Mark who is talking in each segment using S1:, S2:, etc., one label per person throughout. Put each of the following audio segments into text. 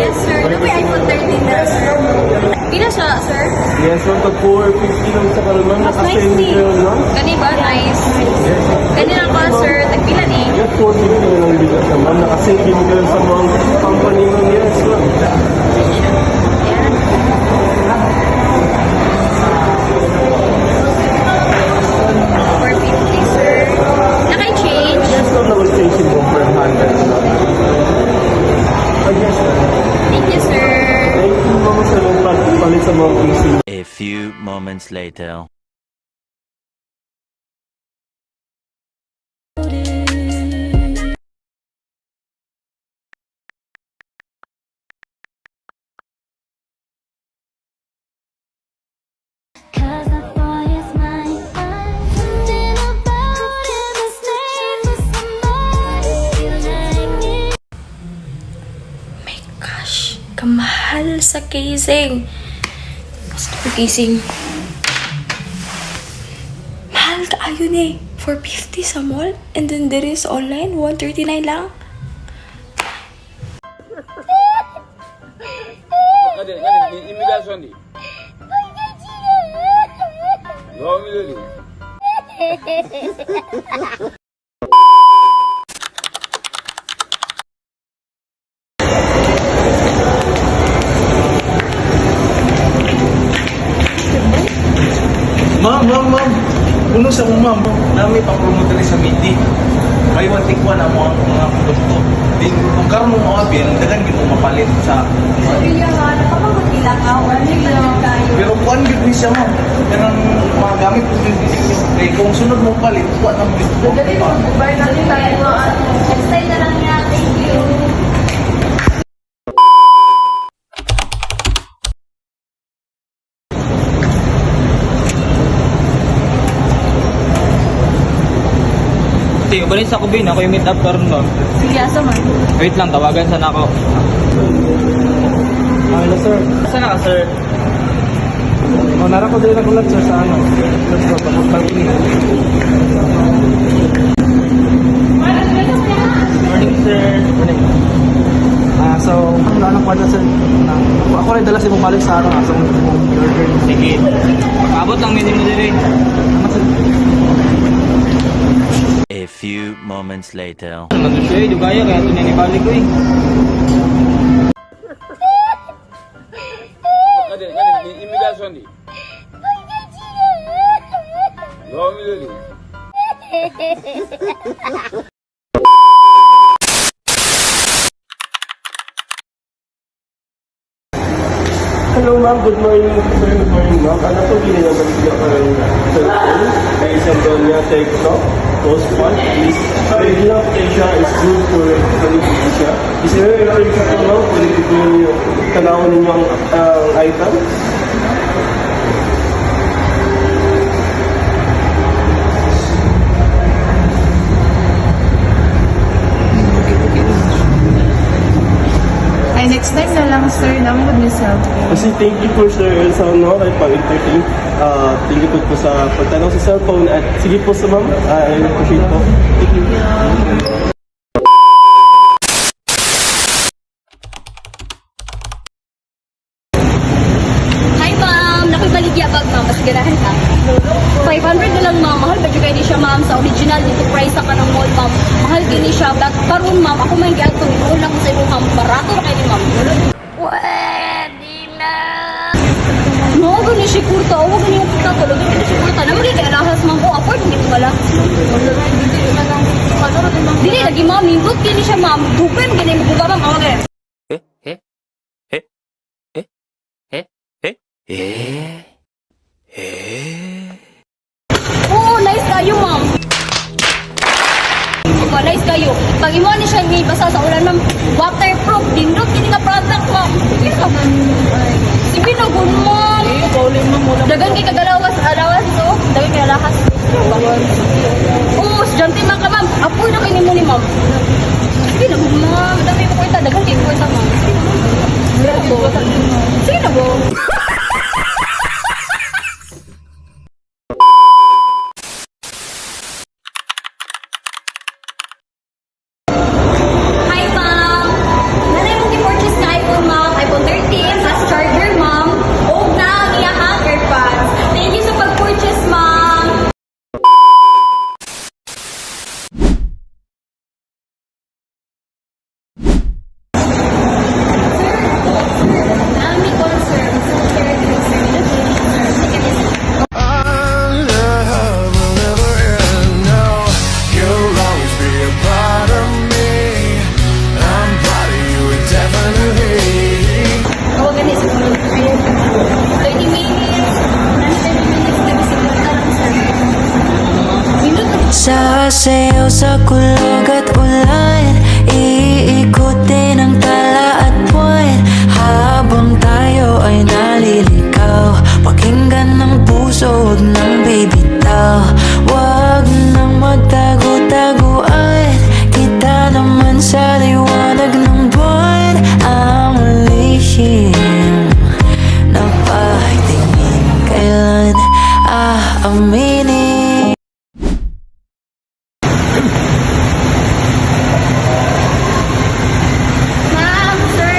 S1: Yes, sir. Ano ba yung iPhone 13 na, sir? Pila siya, sir?
S2: Yes, ma'am. Pag 450 lang sa karoon, ma'am.
S1: Mas nice
S2: Naka-send
S1: ni.
S2: kayo, ma'am.
S1: Gani ba? Nice. Gani lang ba, sir? Tagpila ni?
S2: Yes, 450 na lang bigas na, ma'am. Naka-send din kayo sa mga company, ma'am. Yes, ma'am.
S1: Yan. 450, sir. Naka-change?
S2: Yes, ma'am. Naka-station mo per 100, ma'am. Yes, ma'am.
S1: Thank you, sir.
S2: Thank you, ma'am. Sa mga pagpalit sa mga PC.
S3: A few moments later.
S4: Cause the boy is mine. I'm thinking about him and staying for somebody like me.
S1: My gosh, kamahal sa casing. Gusto ko casing. Mahal ka ayun eh. 450 sa mall. And then there is online, 139 lang.
S5: Immigration di. How many?
S2: Ma'am. Puno sa mo, ma'am. Nami pang promoter sa meeting. May one take one ang mga produkto. Din kung karon mo mga biyan, dagan gyud mo mapalit sa. Pero kuan gyud ni siya, ma'am. Kanang mga gamit ko din. Eh kung sunod mo palit, kuan na mo.
S1: Next time na lang niya. Thank you.
S6: Sige, balik sa Kubin. Ako yung meet up karon ma'am.
S1: Sige, asa man.
S6: Wait lang, tawagan sana ako.
S2: Hello, sir.
S6: Saan ka, sir?
S2: Nara ko din nagulat, sir, sa ano. Let's go, tapos pag-ini.
S6: Morning, sir.
S2: So, ano ko na, sir? Ako rin dala si mong balik sa ano, sa mong order.
S6: Sige. Abot lang minimum din eh.
S3: A few moments later.
S6: Naman siya eh, di kaya kaya ito nanibalik ko eh.
S5: Immigration di. How many?
S2: Hello, ma'am. Good morning, sir. Good morning, ma'am. Ano po ginagawa niyo ko ng cellphone? May isang doon niya, TikTok, postpone, please. Ready na siya is good for quality siya. Is there a rin sa ito, ma'am? Quality ko yung tanawin ninyong item?
S7: Ay, next time na lang, sir. Naman yung cellphone.
S2: Kasi thank you po, sir, sa ano, kahit pang-entertain. Thank you po sa pagtanong sa cellphone. At sige po sa ma'am. I appreciate po. Thank you.
S1: Hi, ma'am. Nakibaligya bag, ma'am. Mas ganahan ka. 500 na lang, ma'am. Mahal ba dyan kayo ni siya, ma'am? Sa original, dito price sa kanang mall, ma'am. Mahal din ni siya. But karon, ma'am, ako man gyud itong inulang ko sa iyo, ma'am. Barato na kayo ni ma'am.
S4: Pwede na.
S1: No, gani si kurta. Huwag gani yung kurta. Tulog gani si kurta. Naman kayo na alahas mo. Dili lagi ma'am, nindot kini siya ma'am. Dupen gini mo ba ma'am? Okay. Oo, nice kayo ma'am. Opo, nice kayo. Pag imo ni siya may basa sa ulan ma'am, waterproof, dindot kini nga product ma'am. Sige ka ma'am. Sige na gun ma'am. Dagan kay kagalawas, alawas so, dagan kay alahas. Oo, estudyante man ka ma'am. Apoy na kay nimo ni ma'am. Sige na gun ma'am. Dami mo kwenta, dagan kay kwenta ma'am. Sige na go. Sige na go. Hi, ma'am. Nanay mong i-purchase na iPhone, ma'am. iPhone 13, fast charger, ma'am. O na, niya hang AirPods. Thank you sa pag-purchase, ma'am. Nami concern.
S8: You'll always be a part of me. I'm proud of you, definitely.
S1: Oh, ganito. 30 minutes. 30 minutes.
S9: Sasayaw sa kulog at ulan, iikutin ang tala at buwan, habang tayo ay naliligaw. Pakinggan ng puso, huwag nang bibitaw. Huwag nang magtago-taguan, kita naman sa liwanag ng buwan. Ang lihim na pagtingin, kailan aaminin.
S1: Ma'am, sir,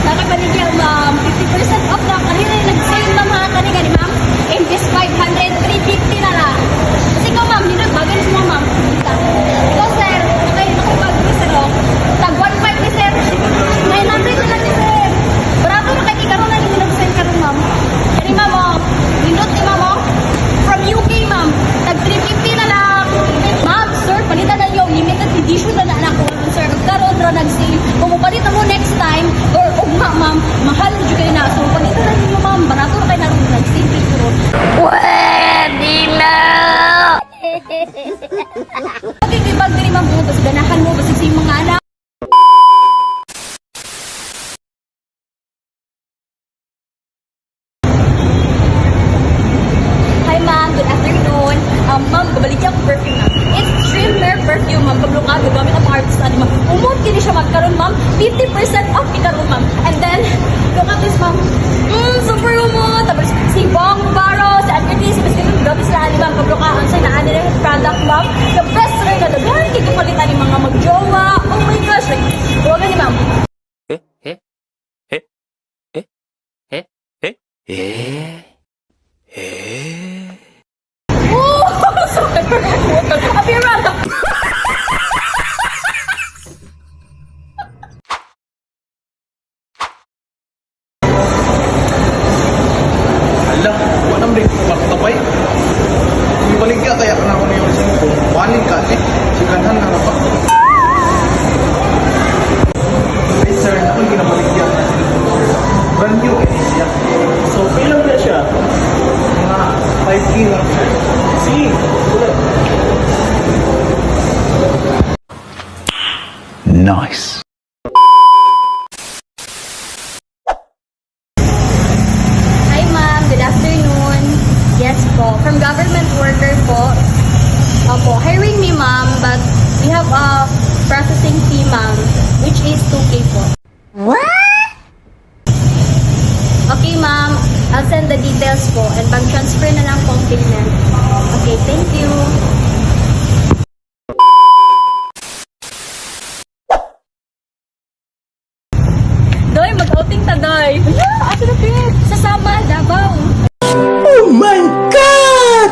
S1: nakabaligyan, ma'am. 50% off na. Kanina yung nag-sale na mga kanina ni ma'am. MPS 500, 350 na lang. Kasi ikaw, ma'am, dinod ba? Ganun mo, ma'am. Ikaw, sir, okay, nakapag ni sir, oh. Tag 1.5 ni sir. 900 na lang ni sir. Barato na kay karon na yung nag-sale karon, ma'am. Kani, ma'am, oh. Dinod ni ma'am, oh. From UK, ma'am. Tag 350 na lang. Ma'am, sir, palitan na yung limited edition na anak ko. Sir, karon ra nag-sale. Kung mapalit mo next time, or ugma, ma'am, mahal jud kayo na. So, palitan na ninyo, ma'am. Barato na kayo na nag-sale dito.
S4: Pwede na!
S1: Okay, kay bag diri ma'am, tapos ganahan mo basig sa imong mga anak. Hi ma'am, good afternoon. Ma'am, babalik ako perfume na. It's Trimmer perfume, ma'am. Pablokado, gamit ang artist ani ma'am. Umot kini siya magkaroon, ma'am. 50% off ikaroon, ma'am. And then, look at this, ma'am. Super umot. Tapos, si Bong Baro, si Advertise, si Mr. Gabi sila ani ma'am. Pablokaan siya na ani rin product, ma'am. The best rin na daghan. Hindi ko palitan ni mga magjowa. Oh my gosh. Like, huwag ni ma'am. Oh! Apira!
S6: Ala, walang rin magtabay. Ibaligya kaya ka na ako na yung cellphone. Waling ka, sikanhan na rapat. Hey sir, akong ginabaligya. Brand new eh siya.
S2: So, ilang na siya?
S6: Mga 5K lang sir.
S2: Sige, ulit.
S8: Nice.
S1: Hi ma'am, good afternoon. Yes po, from government worker po. Opo, hiring me ma'am, but we have a processing fee ma'am, which is 2K po.
S4: What?
S1: Okay ma'am, I'll send the details po and bank transfer na lang po ang payment. Okay, thank you. Doy, mag-outing ta, Doy. Hala, asa na pit? Sasama, Davao.
S9: Oh my God!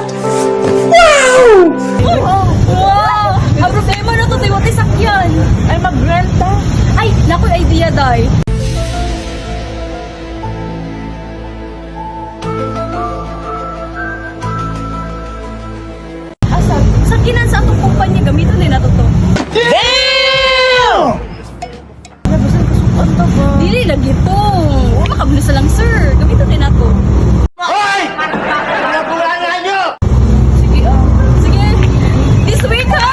S9: Wow!
S1: Oh, wow! Ang problema na to, Doy, wati sakyan. Ay, mag-rent ta. Ay, naku, idea, Doy. Asa,
S7: to po.
S1: Dili lagi to. Wala makabulus na lang, sir. Gamitin din ako. Sige, sige. This week, ha?